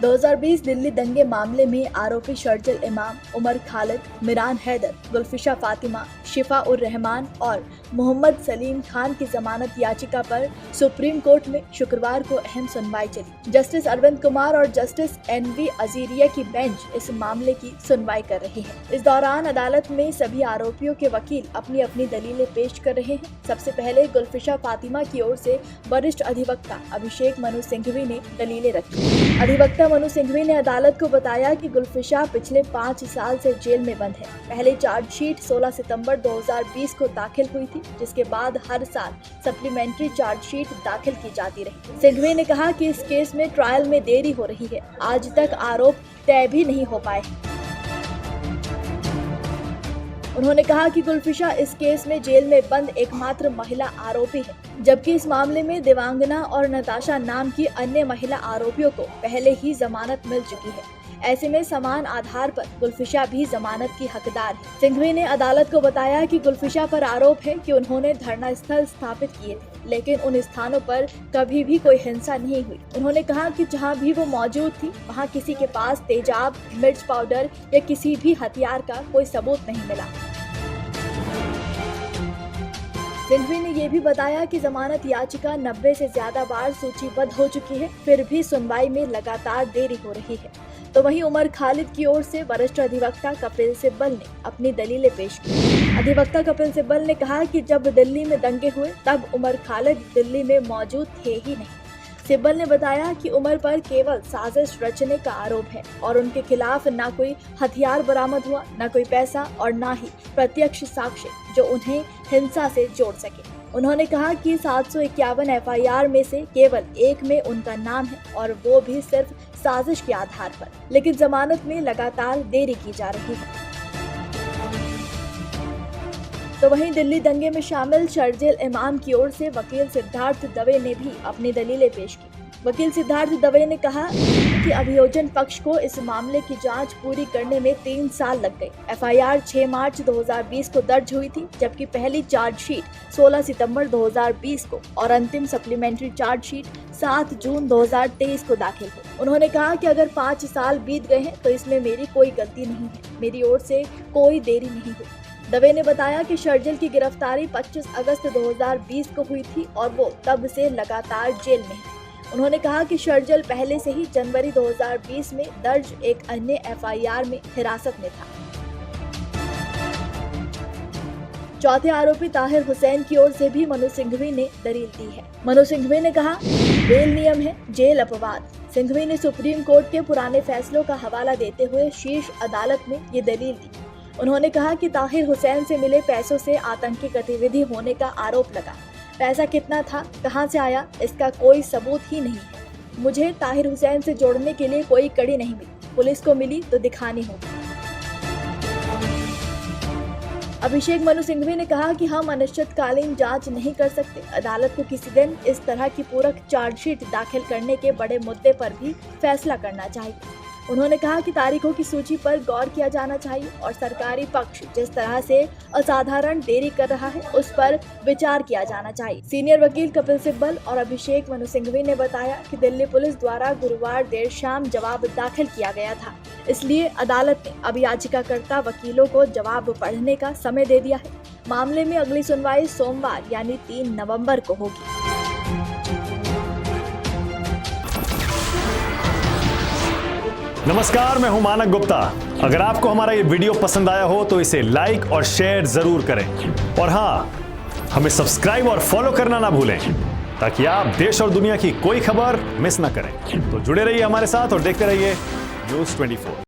2020 दिल्ली दंगे मामले में आरोपी शर्जिल इमाम, उमर खालिद, मिरान हैदर, गुलफिशा फातिमा, शिफा उर रहमान और मोहम्मद सलीम खान की जमानत याचिका पर सुप्रीम कोर्ट में शुक्रवार को अहम सुनवाई चली। जस्टिस अरविंद कुमार और जस्टिस NV अजीरिया की बेंच इस मामले की सुनवाई कर रही है। इस दौरान अदालत में सभी आरोपियों के वकील अपनी अपनी दलीलें पेश कर रहे हैं। सबसे पहले गुलफिशा फातिमा की ओर से वरिष्ठ अधिवक्ता अभिषेक मनु सिंघवी ने दलीलें रखी। अधिवक्ता मनु सिंघवी ने अदालत को बताया कि गुलफिशा पिछले 5 साल से जेल में बंद है। पहली चार्जशीट 16 सितंबर 2020 को दाखिल हुई थी, जिसके बाद हर साल सप्लीमेंट्री चार्जशीट दाखिल की जाती रही। सिंघवी ने कहा कि इस केस में ट्रायल में देरी हो रही है, आज तक आरोप तय भी नहीं हो पाए। उन्होंने कहा कि गुलफिशा इस केस में जेल में बंद एकमात्र महिला आरोपी है, जबकि इस मामले में देवांगना और नताशा नाम की अन्य महिला आरोपियों को पहले ही जमानत मिल चुकी है। ऐसे में समान आधार पर गुलफिशा भी जमानत की हकदार है। सिंघवी ने अदालत को बताया कि गुलफिशा पर आरोप है कि उन्होंने धरना स्थल स्थापित किए थे, लेकिन उन स्थानों पर कभी भी कोई हिंसा नहीं हुई। उन्होंने कहा कि जहां भी वो मौजूद थी, वहां किसी के पास तेजाब, मिर्च पाउडर या किसी भी हथियार का कोई सबूत नहीं मिला। सिंघवी ने ये भी बताया कि जमानत याचिका 90 से ज्यादा बार सूचीबद्ध हो चुकी है, फिर भी सुनवाई में लगातार देरी हो रही है। तो वहीं उमर खालिद की ओर से वरिष्ठ अधिवक्ता कपिल सिब्बल ने अपनी दलीलें पेश की। अधिवक्ता कपिल सिब्बल ने कहा कि जब दिल्ली में दंगे हुए तब उमर खालिद दिल्ली में मौजूद थे ही नहीं। सिब्बल ने बताया कि उमर पर केवल साजिश रचने का आरोप है और उनके खिलाफ न कोई हथियार बरामद हुआ, न कोई पैसा और न ही प्रत्यक्ष साक्ष्य जो उन्हें हिंसा से जोड़ सके। उन्होंने कहा कि 751 FIR में से केवल एक में उनका नाम है और वो भी सिर्फ साजिश के आधार पर, लेकिन जमानत में लगातार देरी की जा रही है। तो वहीं दिल्ली दंगे में शामिल शर्जिल इमाम की ओर से वकील सिद्धार्थ दवे ने भी अपनी दलीलें पेश की। वकील सिद्धार्थ दवे ने कहा कि अभियोजन पक्ष को इस मामले की जांच पूरी करने में 3 साल लग गए। FIR 6 मार्च 2020 को दर्ज हुई थी, जबकि पहली चार्जशीट 16 सितंबर 2020 को और अंतिम सप्लीमेंट्री चार्जशीट 7 जून 2023 को दाखिल हुई। उन्होंने कहा कि अगर 5 साल बीत गए हैं तो इसमें मेरी कोई गलती नहीं है, मेरी ओर से कोई देरी नहीं हुई। दवे ने बताया कि शर्जिल की गिरफ्तारी 25 अगस्त 2020 को हुई थी और वो तब से लगातार जेल में है। उन्होंने कहा कि शर्जिल पहले से ही जनवरी 2020 में दर्ज एक अन्य FIR में हिरासत में था। चौथे आरोपी ताहिर हुसैन की ओर से भी मनु सिंघवी ने दलील दी है। मनु सिंघवी ने कहा, बेल नियम है, जेल अपवाद। सिंघवी ने सुप्रीम कोर्ट के पुराने फैसलों का हवाला देते हुए शीर्ष अदालत में ये दलील दी। उन्होंने कहा कि ताहिर हुसैन से मिले पैसों से आतंकी गतिविधि होने का आरोप लगा। पैसा कितना था, कहां से आया, इसका कोई सबूत ही नहीं है। मुझे ताहिर हुसैन से जोड़ने के लिए कोई कड़ी नहीं मिली, पुलिस को मिली तो दिखानी होगी। अभिषेक मनु सिंघवी ने कहा कि हम अनिश्चितकालीन जांच नहीं कर सकते। अदालत को किसी दिन इस तरह की पूरक चार्जशीट दाखिल करने के बड़े मुद्दे पर भी फैसला करना चाहिए। उन्होंने कहा कि तारीखों की सूची पर गौर किया जाना चाहिए और सरकारी पक्ष जिस तरह से असाधारण देरी कर रहा है उस पर विचार किया जाना चाहिए। सीनियर वकील कपिल सिब्बल और अभिषेक मनु सिंघवी ने बताया कि दिल्ली पुलिस द्वारा गुरुवार देर शाम जवाब दाखिल किया गया था, इसलिए अदालत ने अब याचिकाकर्ता वकीलों को जवाब पढ़ने का समय दे दिया है। मामले में अगली सुनवाई सोमवार यानी 3 नवम्बर को होगी। नमस्कार, मैं हूं मानक गुप्ता। अगर आपको हमारा ये वीडियो पसंद आया हो तो इसे लाइक और शेयर जरूर करें और हाँ, हमें सब्सक्राइब और फॉलो करना ना भूलें ताकि आप देश और दुनिया की कोई खबर मिस ना करें। तो जुड़े रहिए हमारे साथ और देखते रहिए न्यूज़ 24।